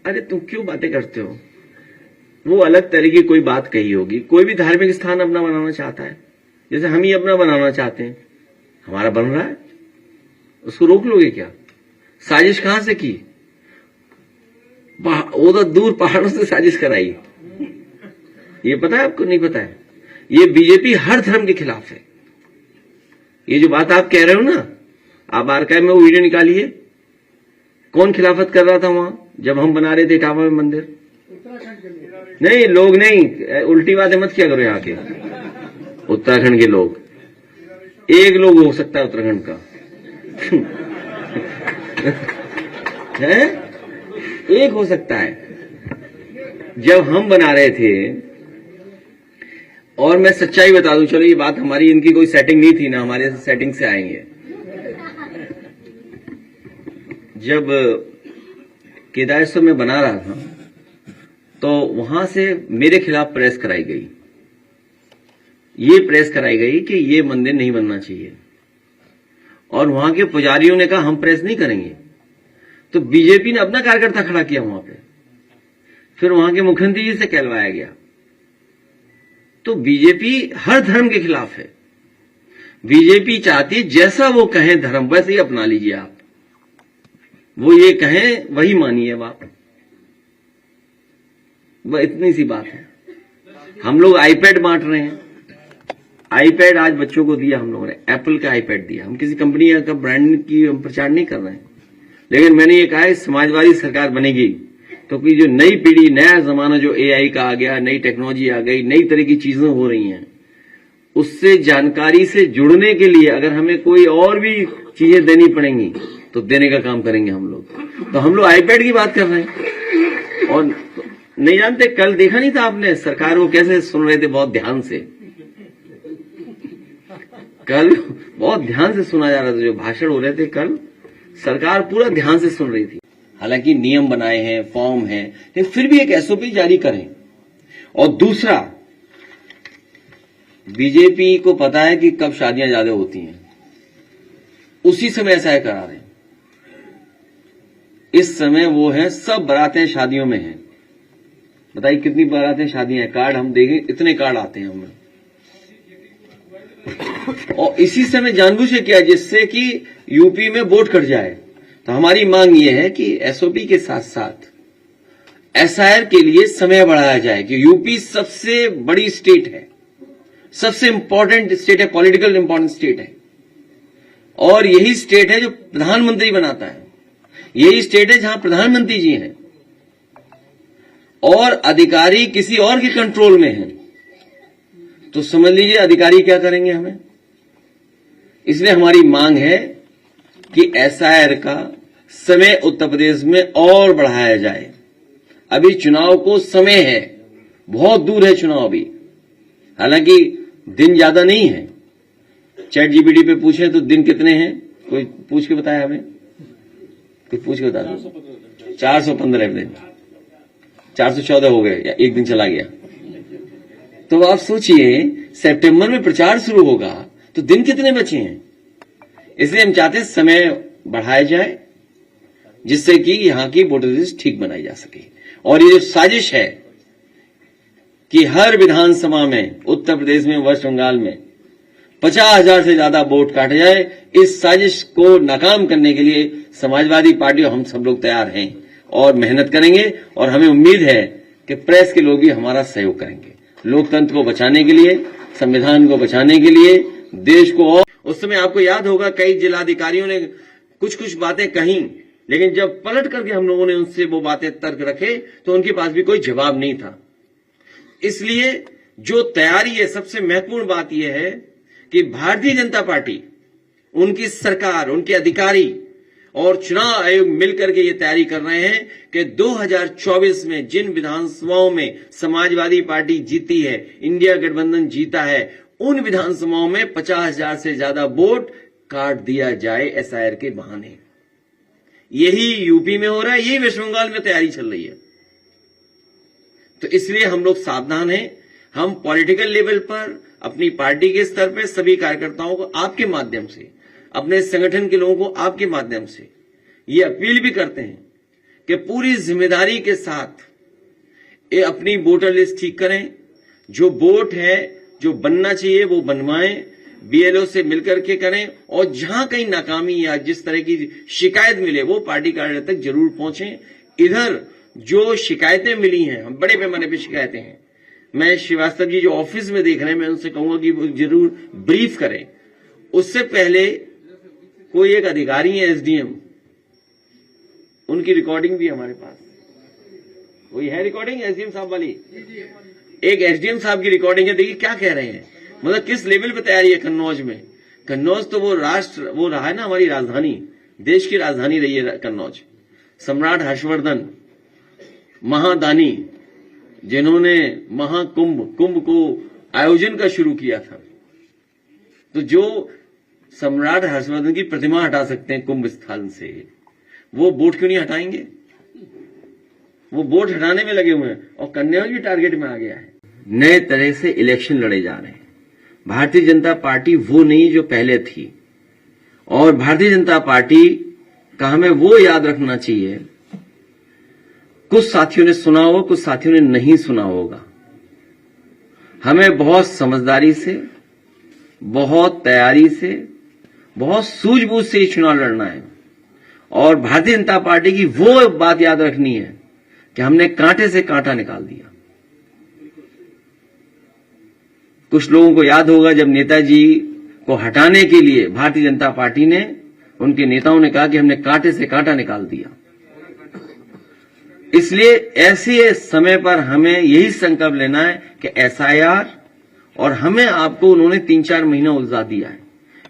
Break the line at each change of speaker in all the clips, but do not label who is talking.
अरे तुम क्यों बातें करते हो? वो अलग तरह की कोई बात कही होगी। कोई भी धार्मिक स्थान अपना बनाना चाहता है, जैसे हम ही अपना बनाना चाहते हैं। हमारा बन रहा है, उसको रोक लोगे क्या? साजिश कहां से की? वो तो दूर पहाड़ों से साजिश कराई। ये पता है आपको? नहीं पता है? ये बीजेपी हर धर्म के खिलाफ है। ये जो बात आप कह रहे हो ना, आप आर्काइव में वो वीडियो निकालिए। कौन खिलाफत कर रहा था वहां जब हम बना रहे थे इटावा में मंदिर? नहीं, लोग नहीं, उल्टी बातें मत किया करो। यहाँ के उत्तराखंड के लोग, एक लोग हो सकता है उत्तराखंड का है, एक हो सकता है। जब हम बना रहे थे, और मैं सच्चाई बता दूं, चलो ये बात हमारी इनकी कोई सेटिंग नहीं थी ना, हमारे सेटिंग से आएंगे। जब केदारेश्वर में बना रहा था तो वहां से मेरे खिलाफ प्रेस कराई गई। ये प्रेस कराई गई कि ये मंदिर नहीं बनना चाहिए, और वहां के पुजारियों ने कहा हम प्रेस नहीं करेंगे। तो बीजेपी ने अपना कार्यकर्ता खड़ा किया वहां पे, फिर वहां के मुख्यमंत्री जी से कहलवाया गया। तो बीजेपी हर धर्म के खिलाफ है। बीजेपी चाहती है जैसा वो कहें धर्म वैसे ही अपना लीजिए आप, वो ये कहें वही मानिए आप। वह इतनी सी बात है। हम लोग आईपैड बांट रहे हैं। आईपैड आज बच्चों को दिया हम लोगों ने, एप्पल का आईपैड दिया। हम किसी कंपनी का ब्रांड की हम प्रचार नहीं कर रहे हैं, लेकिन मैंने ये कहा है समाजवादी सरकार बनेगी तो कि जो नई पीढ़ी, नया जमाना जो एआई का आ गया, नई टेक्नोलॉजी आ गई, नई तरह की चीजें हो रही हैं, उससे जानकारी से जुड़ने के लिए अगर हमें कोई और भी चीजें देनी पड़ेंगी तो देने का काम करेंगे हम लोग। तो हम लोग आईपैड की बात कर रहे हैं। और नहीं जानते, कल देखा नहीं था आपने सरकार को कैसे सुन रहे थे? बहुत ध्यान से, कल बहुत ध्यान से सुना जा रहा था। जो भाषण हो रहे थे कल, सरकार पूरा ध्यान से सुन रही थी। हालांकि नियम बनाए हैं, फॉर्म है, लेकिन फिर भी एक एसओपी जारी करें। और दूसरा, बीजेपी को पता है कि कब शादियां ज्यादा होती हैं, उसी समय ऐसा करा रहे हैं। इस समय वो है, सब बारातें शादियों में हैं। बताइए कितनी बारातें शादियां हैं? कार्ड हम देंगे, इतने कार्ड आते हैं हमें। और इसी समय जानबूझ के किया जिससे कि यूपी में वोट कट जाए। तो हमारी मांग ये है कि एसओपी के साथ साथ एसआईआर के लिए समय बढ़ाया जाए कि यूपी सबसे बड़ी स्टेट है, सबसे इंपॉर्टेंट स्टेट है, पॉलिटिकल इंपॉर्टेंट स्टेट है, और यही स्टेट है जो प्रधानमंत्री बनाता है। यही स्टेट है जहां प्रधानमंत्री जी हैं और अधिकारी किसी और के कंट्रोल में हैं। तो समझ लीजिए अधिकारी क्या करेंगे हमें। इसलिए हमारी मांग है कि एसआईआर का समय उत्तर प्रदेश में और बढ़ाया जाए। अभी चुनाव को समय है, बहुत दूर है चुनाव अभी, हालांकि दिन ज्यादा नहीं है। चैट जीपीटी पे पूछे तो दिन कितने हैं, कोई पूछ के बताया हमें? कोई पूछ के बता दो। 415 दिन, 414 हो गए या एक दिन चला गया। तो आप सोचिए सितंबर में प्रचार शुरू होगा तो दिन कितने बचे हैं। इसलिए हम चाहते हैं समय बढ़ाया जाए जिससे कि यहां की वोटर लिस्ट ठीक बनाई जा सके। और ये जो साजिश है कि हर विधानसभा में उत्तर प्रदेश में, वेस्ट बंगाल में 50,000 से ज्यादा वोट काटे जाए, इस साजिश को नाकाम करने के लिए समाजवादी पार्टी और हम सब लोग तैयार हैं और मेहनत करेंगे। और हमें उम्मीद है कि प्रेस के लोग भी हमारा सहयोग करेंगे, लोकतंत्र को बचाने के लिए, संविधान को बचाने के लिए, देश को। और उस समय आपको याद होगा कई जिलाधिकारियों ने कुछ कुछ बातें कही, लेकिन जब पलट करके हम लोगों ने उनसे वो बातें तर्क रखे तो उनके पास भी कोई जवाब नहीं था। इसलिए जो तैयारी है, सबसे महत्वपूर्ण बात यह है कि भारतीय जनता पार्टी, उनकी सरकार, उनके अधिकारी और चुनाव आयोग मिलकर के ये तैयारी कर रहे हैं कि 2024 में जिन विधानसभाओं में समाजवादी पार्टी जीती है, इंडिया गठबंधन जीता है, उन विधानसभाओं में 50,000 से ज्यादा वोट काट दिया जाए एसआईआर के बहाने। यही यूपी में हो रहा है, यही वेस्ट बंगाल में तैयारी चल रही है। तो इसलिए हम लोग सावधान हैं। हम पॉलिटिकल लेवल पर, अपनी पार्टी के स्तर पर सभी कार्यकर्ताओं को आपके माध्यम से, अपने संगठन के लोगों को आपके माध्यम से ये अपील भी करते हैं कि पूरी जिम्मेदारी के साथ ये अपनी वोटर लिस्ट ठीक करें, जो वोट है जो बनना चाहिए वो बनवाएं, बीएलओ से मिलकर के करें, और जहां कहीं नाकामी या जिस तरह की शिकायत मिले वो पार्टी कार्यालय तक जरूर पहुंचें। इधर जो शिकायतें मिली हैं, हम बड़े पैमाने पर शिकायतें हैं, मैं श्रीवास्तव जी जो ऑफिस में देख रहे हैं, मैं उनसे कहूंगा कि वो जरूर ब्रीफ करें। उससे पहले कोई एक अधिकारी है एसडीएम, उनकी रिकॉर्डिंग भी हमारे पास, वही है रिकॉर्डिंग एसडीएम साहब वाली, एक एसडीएम साहब की रिकॉर्डिंग है। देखिए क्या कह रहे हैं, मतलब किस लेवल पे तैयारी है कन्नौज में। कन्नौज तो वो रहा है ना, हमारी राजधानी, देश की राजधानी रही है कन्नौज। सम्राट हर्षवर्धन महादानी, जिन्होंने कुंभ को आयोजन का शुरू किया था, तो जो सम्राट हर्षवर्धन की प्रतिमा हटा सकते हैं कुंभ स्थल से, वो बोट क्यों नहीं हटाएंगे? वो बोट हटाने में लगे हुए हैं, और कन्नौज भी टारगेट में आ गया है। नए तरह से इलेक्शन लड़े जा रहे हैं। भारतीय जनता पार्टी वो नहीं जो पहले थी, और भारतीय जनता पार्टी का हमें वो याद रखना चाहिए, कुछ साथियों ने सुना होगा, कुछ साथियों ने नहीं सुना होगा। हमें बहुत समझदारी से, बहुत तैयारी से, बहुत सूझबूझ से ये चुनाव लड़ना है, और भारतीय जनता पार्टी की वो बात याद रखनी है कि हमने कांटे से कांटा निकाल दिया। कुछ लोगों को याद होगा जब नेताजी को हटाने के लिए भारतीय जनता पार्टी ने, उनके नेताओं ने कहा कि हमने कांटे से कांटा निकाल दिया। इसलिए ऐसे समय पर हमें यही संकल्प लेना है कि एसआईआर, और हमें आपको उन्होंने 3-4 महीना उलझा दिया है।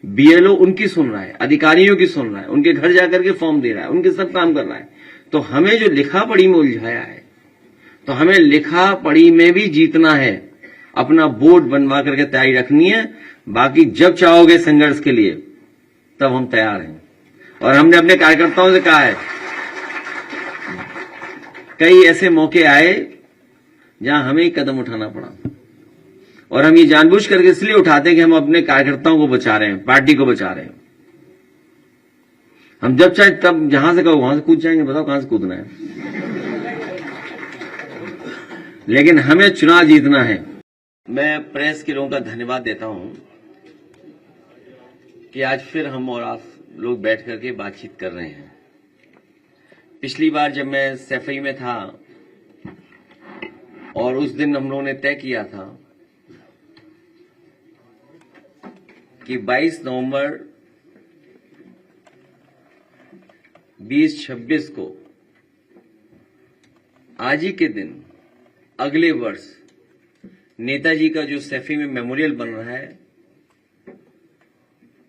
बीएलओ उनकी सुन रहा है, अधिकारियों की सुन रहा है, उनके घर जाकर के फॉर्म दे रहा है, उनके सब काम कर रहा है। तो हमें जो लिखा पढ़ी में उलझाया है, तो हमें लिखा पढ़ी में भी जीतना है, अपना बोर्ड बनवा करके तैयारी रखनी है। बाकी जब चाहोगे संघर्ष के लिए, तब हम तैयार हैं। और हमने अपने कार्यकर्ताओं से कहा है, कई ऐसे मौके आए जहां हमें ही कदम उठाना पड़ा, और हम ये जानबूझ करके इसलिए उठाते हैं कि हम अपने कार्यकर्ताओं को बचा रहे हैं, पार्टी को बचा रहे हैं। हम जब चाहे तब जहां से कहो वहां से कूद जाएंगे, बताओ कहां से कूदना है, लेकिन हमें चुनाव जीतना है। मैं प्रेस के लोगों का धन्यवाद देता हूं कि आज फिर हम और आप लोग बैठ करके बातचीत कर रहे हैं। पिछली बार जब मैं सैफई में था, और उस दिन हम लोगों ने तय किया था कि 22 नवंबर 2026 को, आज ही के दिन, अगले वर्ष नेताजी का जो सैफई में मेमोरियल बन रहा है,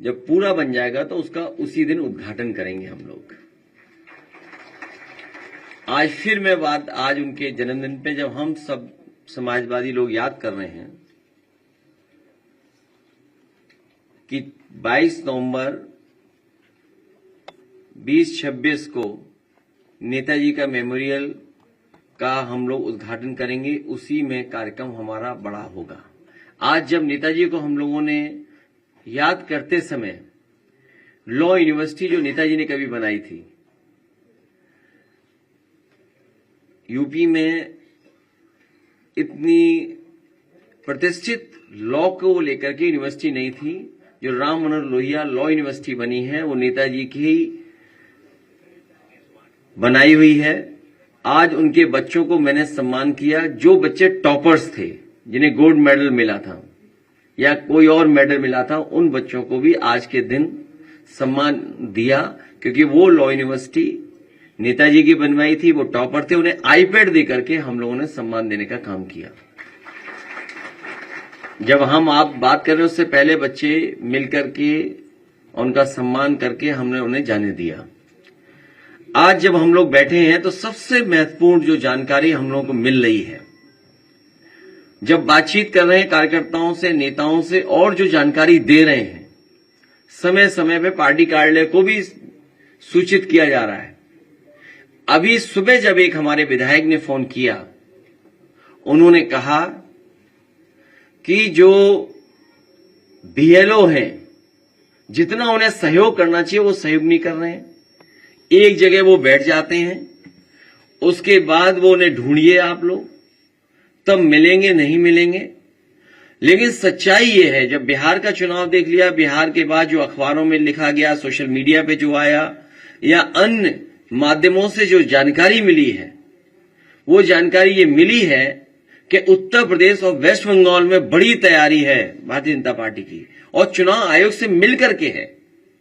जब पूरा बन जाएगा तो उसका उसी दिन उद्घाटन करेंगे हम लोग। आज फिर मैं बात, आज उनके जन्मदिन पे जब हम सब समाजवादी लोग याद कर रहे हैं कि 22 नवंबर 2026 को नेताजी का मेमोरियल का हम लोग उद्घाटन करेंगे, उसी में कार्यक्रम हमारा बड़ा होगा। आज जब नेताजी को हम लोगों ने याद करते समय, लॉ यूनिवर्सिटी जो नेताजी ने कभी बनाई थी, यूपी में इतनी प्रतिष्ठित लॉ को लेकर के यूनिवर्सिटी नहीं थी, जो राम मनोहर लोहिया लॉ यूनिवर्सिटी बनी है, वो नेताजी की ही बनाई हुई है। आज उनके बच्चों को मैंने सम्मान किया, जो बच्चे टॉपर्स थे, जिन्हें गोल्ड मेडल मिला था या कोई और मेडल मिला था, उन बच्चों को भी आज के दिन सम्मान दिया, क्योंकि वो लॉ यूनिवर्सिटी नेताजी की बनवाई थी, वो टॉपर थे, उन्हें आईपैड देकर के हम लोगों ने सम्मान देने का काम किया। जब हम आप बात कर रहे हैं, उससे पहले बच्चे मिलकर के उनका सम्मान करके हमने उन्हें जाने दिया। आज जब हम लोग बैठे हैं तो सबसे महत्वपूर्ण जो जानकारी हम लोगों को मिल रही है, जब बातचीत कर रहे हैं कार्यकर्ताओं से, नेताओं से, और जो जानकारी दे रहे हैं, समय समय पे पार्टी कार्यालय को भी सूचित किया जा रहा है। अभी सुबह जब एक हमारे विधायक ने फोन किया, उन्होंने कहा कि जो बीएलओ हैं, जितना उन्हें सहयोग करना चाहिए वो सहयोग नहीं कर रहे हैं। एक जगह वो बैठ जाते हैं, उसके बाद वो उन्हें ढूंढिए आप लोग, तब मिलेंगे नहीं मिलेंगे। लेकिन सच्चाई ये है, जब बिहार का चुनाव देख लिया, बिहार के बाद जो अखबारों में लिखा गया, सोशल मीडिया पे जो आया या अन्य माध्यमों से जो जानकारी मिली है, वो जानकारी ये मिली है कि उत्तर प्रदेश और वेस्ट बंगाल में बड़ी तैयारी है भारतीय जनता पार्टी की और चुनाव आयोग से मिलकर के है।